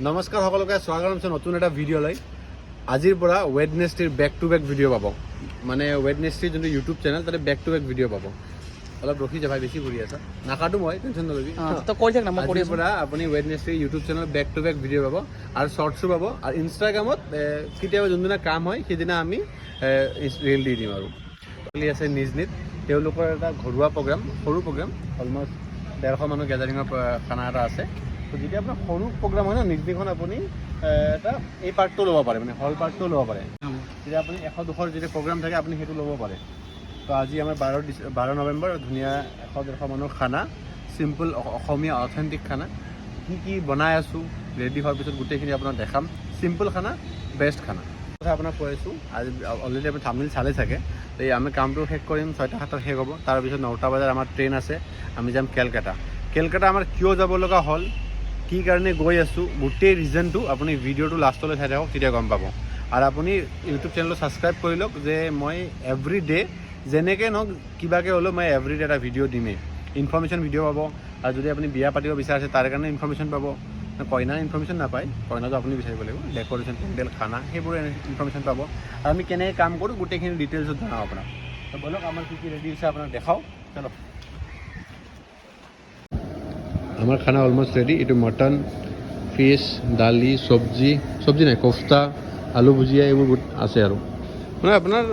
নমস্কাৰ সকলোকে স্বাগতম জনাইছোঁ নতুন এটা ভিডিঅ'লৈ। আজিৰ পৰা ৱেডনেছডেৰ বেক টু বেক ভিডিঅ' পাব, মানে ৱেডনেছডেৰ যোনটো ইউটিউব চেনেল তাতে বেক টু বেক ভিডিঅ' পাব। অলপ ৰখি যাবা, বেছি ঘূৰি আছা, নাকাটো মই, টেনশ্যন নল'বি। আজিৰ পৰা আপুনি ৱেডনেছডেৰ YouTube channel back to back video' পাব আৰু শ্বৰ্টছো পাব, আৰু ইনষ্টাগ্ৰামত কেতিয়াবা যোনদিনা কাম হয় সেইদিনা আমি ৰিল দি দিম। আৰু চলি আছে নিজ তেওঁলোকৰ এটা ঘৰুৱা প্ৰগ্ৰাম, সৰু প্ৰগ্ৰাম, অলমষ্ট 150 মানুহ গেডাৰিঙৰ খানা এটা আছে। তো যেতিয়া আপোনাৰ সৰু প্ৰগ্ৰাম হয় ন, নিৰ্দিখন আপুনি এটা এই পাৰ্টটো ল'ব পাৰে, মানে হল পাৰ্টটো ল'ব পাৰে। যেতিয়া আপুনি 100-200 যেতিয়া প্ৰগ্ৰাম থাকে আপুনি সেইটো ল'ব পাৰে। তো আজি আমাৰ 12 নৱেম্বৰ, ধুনীয়া 100-150 মানুহৰ খানা, চিম্পল অসমীয়া অথেণ্টিক খানা। কি বনাই আছোঁ, ৰেডি হোৱাৰ পিছত গোটেইখিনি আপোনাক দেখাম। চিম্পল খানা, বেষ্ট খানা কথা আপোনাক কৈ আছোঁ। আজি অলৰেডি আপুনি থাম্বনেইল চালে চাগে। এই আমি কামটো শেষ কৰিম 6টা-7টাত শেষ হ'ব। তাৰপিছত 9টা বজাত আমাৰ ট্ৰেইন আছে, আমি যাম কেলকাতা। আমাৰ কিয় যাব লগা হ'ল, কি কাৰণে গৈ আছোঁ, গোটেই ৰিজনটো আপুনি ভিডিঅ'টো লাষ্টলৈ চাই থাকক, তেতিয়া গম পাব। আৰু আপুনি ইউটিউব চেনেলটো ছাবস্ক্ৰাইব কৰি লওক, যে মই এভৰি ডে' যেনেকৈ নহওক কিবাকৈ হ'লেও মই এভৰি ডে' এটা ভিডিঅ' দিমেই। ইনফৰ্মেশ্যন ভিডিঅ' পাব, আৰু যদি আপুনি বিয়া পাতিব বিচাৰিছে তাৰ কাৰণে ইনফৰ্মেশ্যন পাব। কইনাৰ ইনফৰ্মেশ্যন নাপায়, কইনাটো আপুনি বিচাৰিব লাগিব, ডেক'ৰেশ্যন, পেণ্ডেল, খানা, সেইবোৰ ইনফৰ্মেশ্যন পাব। আৰু আমি কেনেকৈ কাম কৰোঁ গোটেইখিনি ডিটেইলছত জনাওঁ আপোনাক। তো বলক আমাৰ কি ৰেডি হৈছে আপোনাক দেখাওঁ, চলো। আমাৰ খানা অলমষ্ট ৰেডি। এইটো মটন, ফিছ, দালি, চব্জি নাই, কোফতা, আলু ভুজিয়া, এইবোৰ আছে। আৰু মানে আপোনাৰ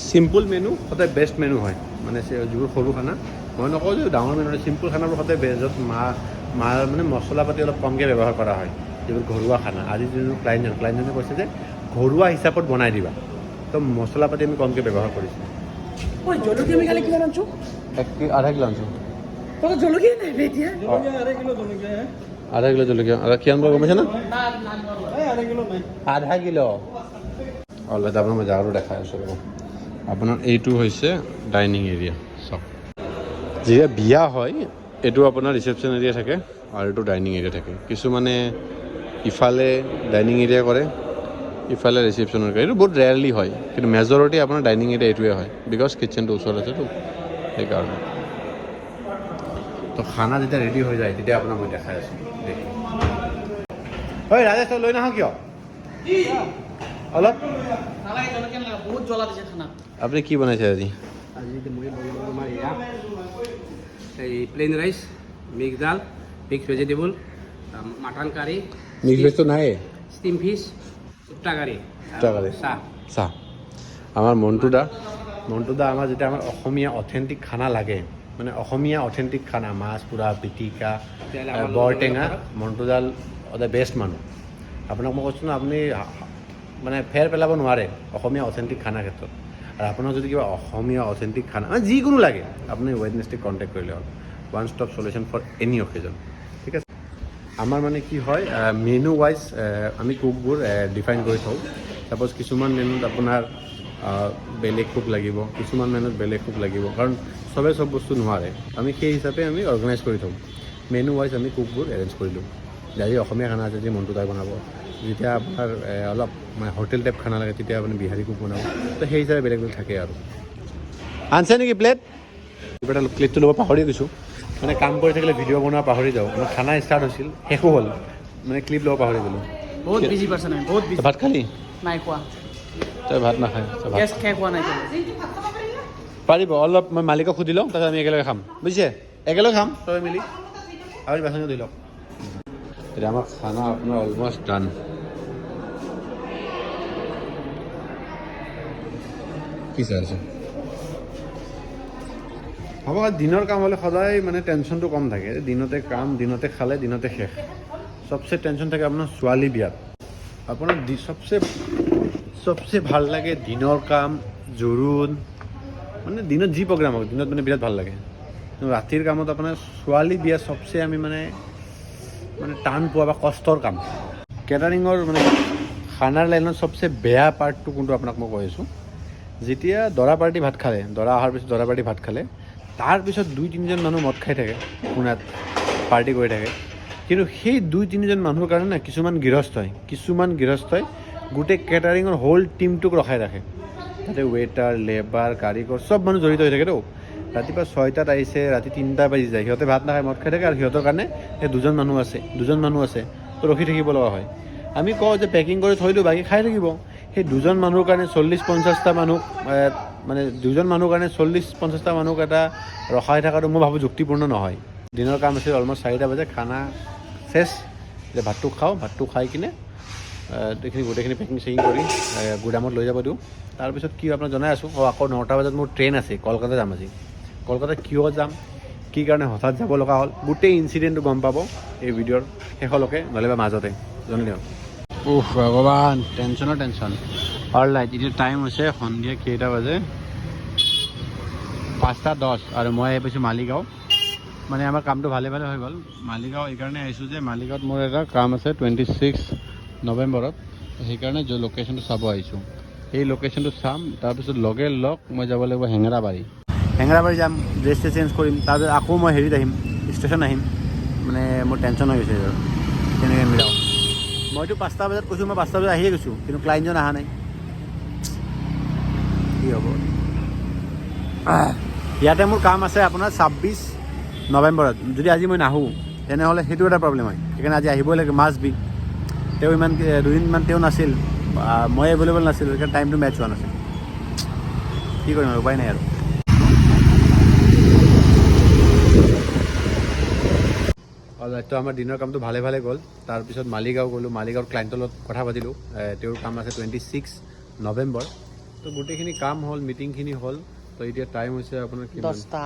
চিম্পুল মেনু সদায় বেষ্ট মেনু হয়, মানে যিবোৰ সৰু খানা, মই নকওঁ যে ডাঙৰ মেনু, চিম্পুল খানাবোৰ সদায় বেষ্ট, য'ত মাৰ মানে মছলা পাতি অলপ কমকৈ ব্যৱহাৰ কৰা হয়, যিবোৰ ঘৰুৱা খানা। আজি যোনটো ক্লাইণ্টজনে কৈছে যে ঘৰুৱা হিচাপত বনাই দিবা, তো মছলা পাতি আমি কমকৈ ব্যৱহাৰ কৰিছোঁ। জলকীয়া আমি খালি কিমান আনছো? 1.5 কিলো আনছোঁ। জলকীয়া নাই এতিয়া, আধা কিলো জলকীয়া। আৰু কিমান গম পাইছে না? 0.5 কিলো। অলৰেডি আপোনাক মই জাগাটো দেখাই আছোঁ। আপোনাৰ এইটো হৈছে ডাইনিং এৰিয়া। চাওক, যেতিয়া বিয়া হয় এইটো আপোনাৰ ৰিচেপশ্যন এৰিয়া থাকে, আৰু এইটো ডাইনিং এৰিয়া থাকে। কিছুমানে ইফালে ডাইনিং এৰিয়া কৰে, ইফালে ৰিচেপশ্যনৰ কৰে। এইটো বহুত ৰেয়াৰলি হয়, কিন্তু মেজৰিটি আপোনাৰ ডাইনিং এৰিয়া এইটোৱে হয়, বিকজ কিটচেনটো ওচৰত আছেতো, সেইকাৰণে। তো খানা যেতিয়া ৰেডি হৈ যায় তেতিয়া আপোনাক মই দেখাই আছোঁ। ঐ ৰাজেশ, তই লৈ নাহ কিয়? অলপ বহুত জ্বলা দিছে খানা। আপুনি কি বনাইছে আজি? আজি মই বনালোঁ আমাৰ এয়া এই প্লেইন ৰাইচ, মিক্স ডাল, মিক্স ভেজিটেবল, মাটন কাৰী, মিক্স ভেজটো নাই, ষ্টিম ফিছ, চুপ্তা কাৰী, চাহ। আমাৰ মণ্টু দা আমাৰ যেতিয়া আমাৰ অসমীয়া অথেণ্টিক খানা লাগে, মানে অসমীয়া অথেণ্টিক খানা, মাছ পুৰা, পিটিকা, বৰটেঙা, মণ্টুদাল সদায় বেষ্ট মানুহ। আপোনাক মই কৈছোঁ ন, আপুনি মানে ফেৰ পেলাব নোৱাৰে অসমীয়া অথেণ্টিক খানাৰ ক্ষেত্ৰত। আৰু আপোনাক যদি কিবা অসমীয়া অথেণ্টিক খানা মানে যিকোনো লাগে, আপুনি ৱেডনেছডে কণ্টেক্ট কৰিলে হ'ল। One stop solution for any occasion, ঠিক আছে। আমাৰ মানে কি হয়, মেনু ৱাইজ আমি কুকবোৰ ডিফাইন কৰি থওঁ। ছাপ'জ কিছুমান মেনুত আপোনাৰ বেলেগ কুক লাগিব, কিছুমান মেনুত বেলেগ কুক লাগিব, কাৰণ চবে চব বস্তু নোৱাৰে। আমি সেই হিচাপে আমি অৰ্গেনাইজ কৰি থওঁ, মেনু ৱাইজ আমি কুকবোৰ এৰেঞ্জ কৰি দিওঁ। আজি অসমীয়া খানা আছে, যদি মণ্টু দাই বনাব। যেতিয়া আপোনাৰ অলপ মানে হোটেল টাইপ খানা লাগে, তেতিয়া আপুনি বিহাৰী কুক বনাব। তো সেই হিচাপে বেলেগ থাকে। আৰু আনছে নেকি প্লেট? কিবা এটা ক্লিপটো ল'ব পাহৰি গৈছোঁ, মানে কাম কৰি থাকিলে ভিডিঅ' বনোৱা পাহৰি যাওঁ। মোৰ খানা ষ্টাৰ্ট হৈছিল, শেষো হ'ল, মানে ক্লিপ ল'ব পাহৰি গ'লোঁ। বহুত বিজি পাৰ্চন, বহুত বিজি। ভাত খালি? নাই খোৱা, তই ভাত নাখায়? গেছ খাই খোৱা নাই। পাৰিব অলপ, মই মালিকক সুধি লওঁ, তাৰপিছত আমি একেলগে খাম, বুজিছে? একেলগে খাম চবে মিলি। আপুনি বাচনটো ধুই লওক। এতিয়া আমাৰ খানা আপোনাৰ অলমষ্ট ডান। কি চাই আছে? হ'ব, দিনৰ কাম হ'লে সদায় মানে টেনশ্যনটো কম থাকে। দিনতে কাম, দিনতে খালে, দিনতে শেষ। চবচে টেনশ্যন থাকে আপোনাৰ ছোৱালী বিয়াত। আপোনাৰ চবচে ভাল লাগে দিনৰ কাম, জোৰোণ, মানে দিনত যি প্ৰগ্ৰাম হওক, দিনত মানে বিৰাট ভাল লাগে। কিন্তু ৰাতিৰ কামত আপোনাৰ ছোৱালী বিয়া চবচে আমি মানে টান পোৱা বা কষ্টৰ কাম। কেটাৰিঙৰ মানে খানাৰ লাইনত চবচে বেয়া পাৰ্টটো কোনটো আপোনাক মই কৈ আছোঁ। যেতিয়া দৰা পাৰ্টি ভাত খালে, দৰা অহাৰ পিছত দৰা পাৰ্টি ভাত খালে, তাৰপিছত 2-3জন মানুহ মদ খাই থাকে, কোণাত পাৰ্টি কৰি থাকে। কিন্তু সেই 2-3জন মানুহৰ কাৰণে না কিছুমান গৃহস্থই গোটেই কেটাৰিঙৰ হোল টিমটোক ৰখাই ৰাখে। তাতে ৱেটাৰ, লেবাৰ, কাৰিকৰ চব মানুহ জড়িত হৈ থাকেতো। ৰাতিপুৱা 6টাত আহিছে, ৰাতি 3টা বাজি যায়, সিহঁতে ভাত নাখায়, মদ খাই থাকে। আৰু সিহঁতৰ কাৰণে সেই দুজন মানুহ আছে তো ৰখি থাকিব লগা হয়। আমি কওঁ যে পেকিং কৰি থৈ দিওঁ বাকী খাই থাকিব। সেই দুজন মানুহৰ কাৰণে 40-50টা মানুহ মানে দুজন মানুহৰ কাৰণে 40-50টা মানুহক এটা ৰখাই থকাটো মই ভাবোঁ যুক্তিপূৰ্ণ নহয়। দিনৰ কাম আছিল অলমষ্ট 4টা বাজে, খানা চেছ, যে ভাতটো খাওঁ, ভাতটো খাই কিনে এইখিনি গোটেইখিনি পেকিং চেকিং কৰি গুদামত লৈ যাব দিওঁ। তাৰপিছত কি আপোনাক জনাই আছোঁ, আকৌ 9টা বজাত মোৰ ট্ৰেইন আছে, কলকাতা যাম আজি। কলকাতা কিয় যাম, কি কাৰণে হঠাৎ যাব লগা হ'ল, গোটেই ইনচিডেণ্টটো গম পাব এই ভিডিঅ'ৰ শেষলৈকে, নহ'লে মাজতে জনাই দিওঁ। উফ ভগৱান, টেনশ্যন। অলৰাইট, এতিয়া টাইম হৈছে সন্ধিয়া কেইটা বাজে, 5:10 আৰু মই আহি পাইছোঁ মালিগাঁও। মানে আমাৰ কামটো ভালে হৈ গ'ল। মালিগাঁও এইকাৰণে আহিছোঁ যে মালিগাঁৱত মোৰ এটা কাম আছে 26 নৱেম্বৰত, সেইকাৰণে লোকেশ্যনটো চাব আহিছোঁ। সেই লোকেশ্যনটো চাম, তাৰপিছত লগে লগ মই যাব লাগিব হেঙেৰাবাৰী যাম, ড্ৰেছটো চেঞ্জ কৰিম, তাৰপিছত আকৌ মই হেৰিত আহিম, ষ্টেচন আহিম। মানে মোৰ টেনশ্যন হৈ গৈছে আৰু কেনেকৈ মিলাওঁ। মইতো 5টা বজাত কৈছোঁ, মই 5টা বজাত আহিয়ে গৈছোঁ, কিন্তু ক্লাইণ্টজন অহা নাই। কি হ'ব, ইয়াতে মোৰ কাম আছে আপোনাৰ 26 নৱেম্বৰত। যদি আজি মই নাহোঁ তেনেহ'লে সেইটো এটা প্ৰব্লেম হয়। সেইকাৰণে আজি আহিবই লাগে, মাষ্ট বি। তেওঁ ইমান দুদিনমান তেওঁ নাছিল, মই এভেইলেবল নাছিলোঁ, সেইকাৰণে টাইমটো মেটচ হোৱা নাছিল। কি কৰিম আৰু, উপায় নাই আৰু। তো আমাৰ দিনৰ কামটো ভালে গ'ল। তাৰপিছত মালিগাঁও গ'লোঁ, মালিগাঁৱৰ ক্লাইণ্টৰ লগত কথা পাতিলোঁ। তেওঁৰ কাম আছে 26 নৱেম্বৰ। তো গোটেইখিনি কাম হ'ল, মিটিংখিনি হ'ল। তো এতিয়া টাইম হৈছে আপোনাৰ 10টা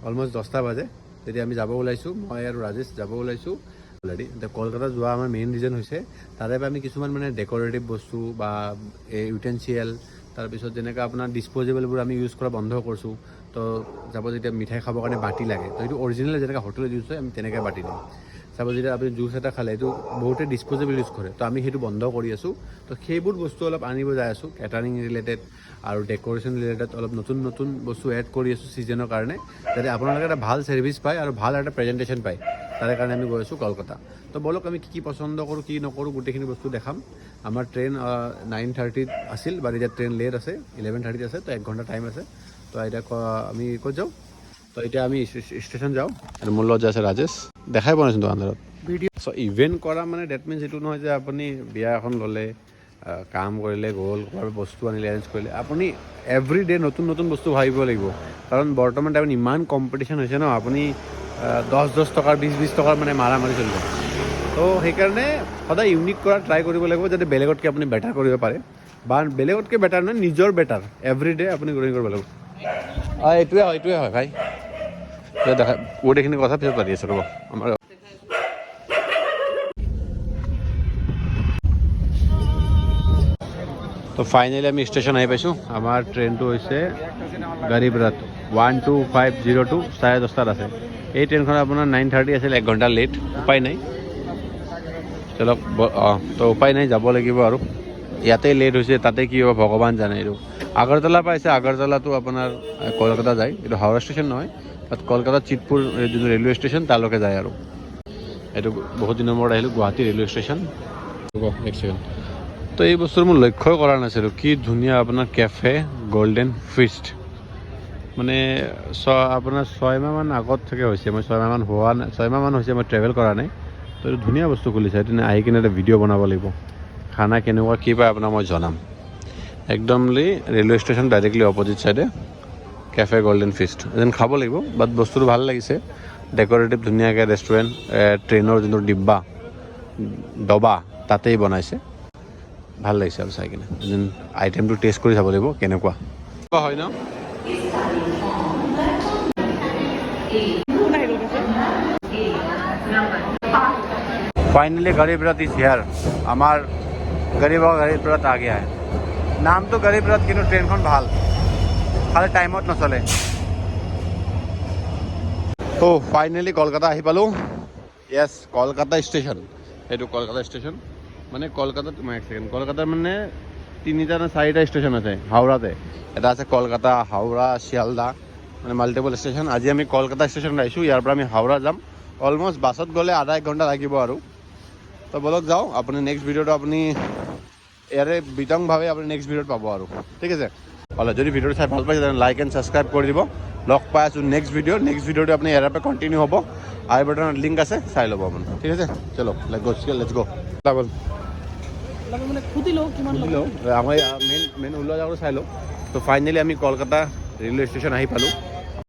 অলমষ্ট 10টা বাজে। তেতিয়া আমি যাব ওলাইছোঁ, মই আৰু ৰাজেশ যাব ওলাইছোঁ অলৰেডি। এতিয়া কলকাতা যোৱা আমাৰ মেইন ৰিজন হৈছে তাৰে পৰা আমি কিছুমান মানে ডেক'ৰেটিভ বস্তু বা ইউটেনচিয়েল, তাৰপিছত যেনেকৈ আপোনাৰ ডিছপ'জেবলবোৰ আমি ইউজ কৰা বন্ধ কৰিছোঁ। তো যাব যেতিয়া মিঠাই খাবৰ কাৰণে বাতি লাগে, তো সেইটো অৰিজিনেল যেনেকৈ হোটেলত ইউজ হয় আমি তেনেকৈ বাতি দিওঁ। চাব যেতিয়া আপুনি জুচ এটা খালে এইটো বহুতে ডিছপ'জেবল ইউজ কৰে, তো আমি সেইটো বন্ধ কৰি আছোঁ। তো সেইবোৰ বস্তু অলপ আনিব যাই আছোঁ, কেটাৰিং ৰিলেটেড আৰু ডেক'ৰেশ্যন ৰিলেটেড অলপ নতুন বস্তু এড কৰি আছোঁ ছিজনৰ কাৰণে, যাতে আপোনালোকে এটা ভাল ছাৰ্ভিচ পায় আৰু ভাল এটা প্ৰেজেণ্টেশ্যন পায়। তাৰে কাৰণে আমি গৈ আছোঁ কলকাতা। তো বলক আমি কি পচন্দ কৰোঁ, কি নকৰোঁ, গোটেইখিনি বস্তু দেখাম। আমাৰ ট্ৰেইন 9:30 আছিল, বাট এতিয়া ট্ৰেইন লেট আছে, 11:30 আছে। তো 1 ঘণ্টা টাইম আছে। তো এতিয়া আমি ক'ত যাওঁ, তো এতিয়া আমি ষ্টেচন যাওঁ। আৰু মোৰ লগত আছে ৰাজেশ, দেখাই পোৱা নাছিলোঁ আন্ধাৰত ভিডিঅ'। চ' ইভেণ্ট কৰা মানে ডেট মিনছ এইটো নহয় যে আপুনি বিয়া এখন ল'লে, কাম কৰিলে, গ'ল বস্তু আনিলে, এৰেঞ্জ কৰিলে। আপুনি এভৰি ডে নতুন বস্তু ভাবিব লাগিব, কাৰণ বৰ্তমান টাইমত ইমান কম্পিটিশ্যন হৈছে ন। আপুনি 10 টকাৰ 20 টকাৰ মানে মাৰি চলিব। তো সেইকাৰণে সদায় ইউনিক কৰা ট্ৰাই কৰিব লাগিব, যাতে বেলেগতকৈ আপুনি বেটাৰ কৰিব পাৰে, বা বেলেগতকৈ বেটাৰ নহয়, নিজৰ বেটাৰ এভৰি ডে আপুনি গ্ৰ'য়িং কৰিব লাগিব। এইটোৱে হয় ভাই, দেখা গোটেইখিনি কথা পিছত পাতি আছোঁ ৰ'ব। আমাৰ তো ফাইনেলি আমি ষ্টেচন আহি পাইছোঁ। আমাৰ ট্ৰেইনটো হৈছে গৰীব ৰথ 12502, 10:30 আছে। এই ট্ৰেইনখন আপোনাৰ 9:30 আছিল, 1 ঘণ্টা লেট। উপায় নাই, চলক। তো উপায় নাই, যাব লাগিব আৰু। ইয়াতে লেট হৈছে, তাতে কি হ'ব ভগৱান জানে। এইটো আগৰতলা পাইছে, আগৰতলাটো আপোনাৰ কলকাতা যায়, এইটো হাওৰা ষ্টেচন নহয়। তাত কলকাতা চিতপুৰ যোনটো ৰেলৱে ষ্টেচন তালৈকে যায় আৰু। এইটো বহুত দিনৰ মূৰত আহিলোঁ, গুৱাহাটী ৰেলৱে ষ্টেচন। এক ছেকেণ্ড। তো এই বস্তুটো মই লক্ষ্যই কৰা নাছিলোঁ, কি ধুনীয়া আপোনাৰ কেফে গল্ডেন ফিষ্ট। মানে আপোনাৰ 6 মাহমান আগত থাকে হৈছে, মই 6 মাহমান হৈছে মই ট্ৰেভেল কৰা নাই। তো এইটো ধুনীয়া বস্তু খুলিছে, তেনে আহি কিনে এটা ভিডিঅ' বনাব লাগিব। খানা কেনেকুৱা কি পায় আপোনাক মই জনাম। একদমলি ৰেলৱে ষ্টেচন ডাইৰেক্টলি অপজিট ছাইডে কেফে গল্ডেন ফিষ্ট, যেন খাব লাগিব। বাট বস্তুটো ভাল লাগিছে, ডেক'ৰেটিভ ধুনীয়াকৈ ৰেষ্টুৰেণ্ট, ট্ৰেইনৰ যোনটো ডবা তাতেই বনাইছে। ভাল লাগিছে আৰু চাই কিনে, যেন আইটেমটো টেষ্ট কৰি চাব লাগিব কেনেকুৱা হয় ন। फाइनली गरीब रथ इज हियर। আমাৰ গरीब रथ आ गया है। নামটো গरीब रथ, কিন্তু ট্ৰেইনখন ভাল, খালি টাইমত নচলে। তো ফাইনেলি কলকাতা আহি পালোঁ। য়েছ, কলকাতা ষ্টেচন, এইটো কলকাতা ষ্টেচন। মানে কলকাতাত কলকাতাৰ মানে 3টা নে 4টা ষ্টেচন আছে হাওৰাতে। এটা আছে কলকাতা, হাওৰা, শিয়ালদা, মানে মাল্টিপল ষ্টেচন। আজি আমি কলকাতা ষ্টেচনত আহিছোঁ, ইয়াৰ পৰা আমি হাওৰা যাম। অলমষ্ট বাছত গ'লে আধা 1 ঘণ্টা লাগিব আৰু। তো বলক যাওঁ, আপুনি নেক্সট ভিডিঅ'টো আপুনি ইয়াৰে বিতংভাৱে আপুনি নেক্সট ভিডিঅ'ত পাব আৰু। ঠিক আছে, হ'লে যদি ভিডিঅ'টো চাই ভাল পাইছে তেনে লাইক এণ্ড ছাবস্ক্ৰাইব কৰি দিব। লগ পাই আছোঁ নেক্সট ভিডিঅ'টো আপুনি ইয়াৰ পৰা কণ্টিনিউ হ'ব আই বাটনত লিংক আছে চাই ল'ব আপুনি ঠিক আছে চলো লেটছ গো মানে সুধি লওঁ কিমান ল'ব। আমাৰ মেইন ওলোৱা জেগাটো চাই লওঁ তো ফাইনেলি আমি কলকাতা ৰেলৱে ষ্টেচন আহি পালোঁ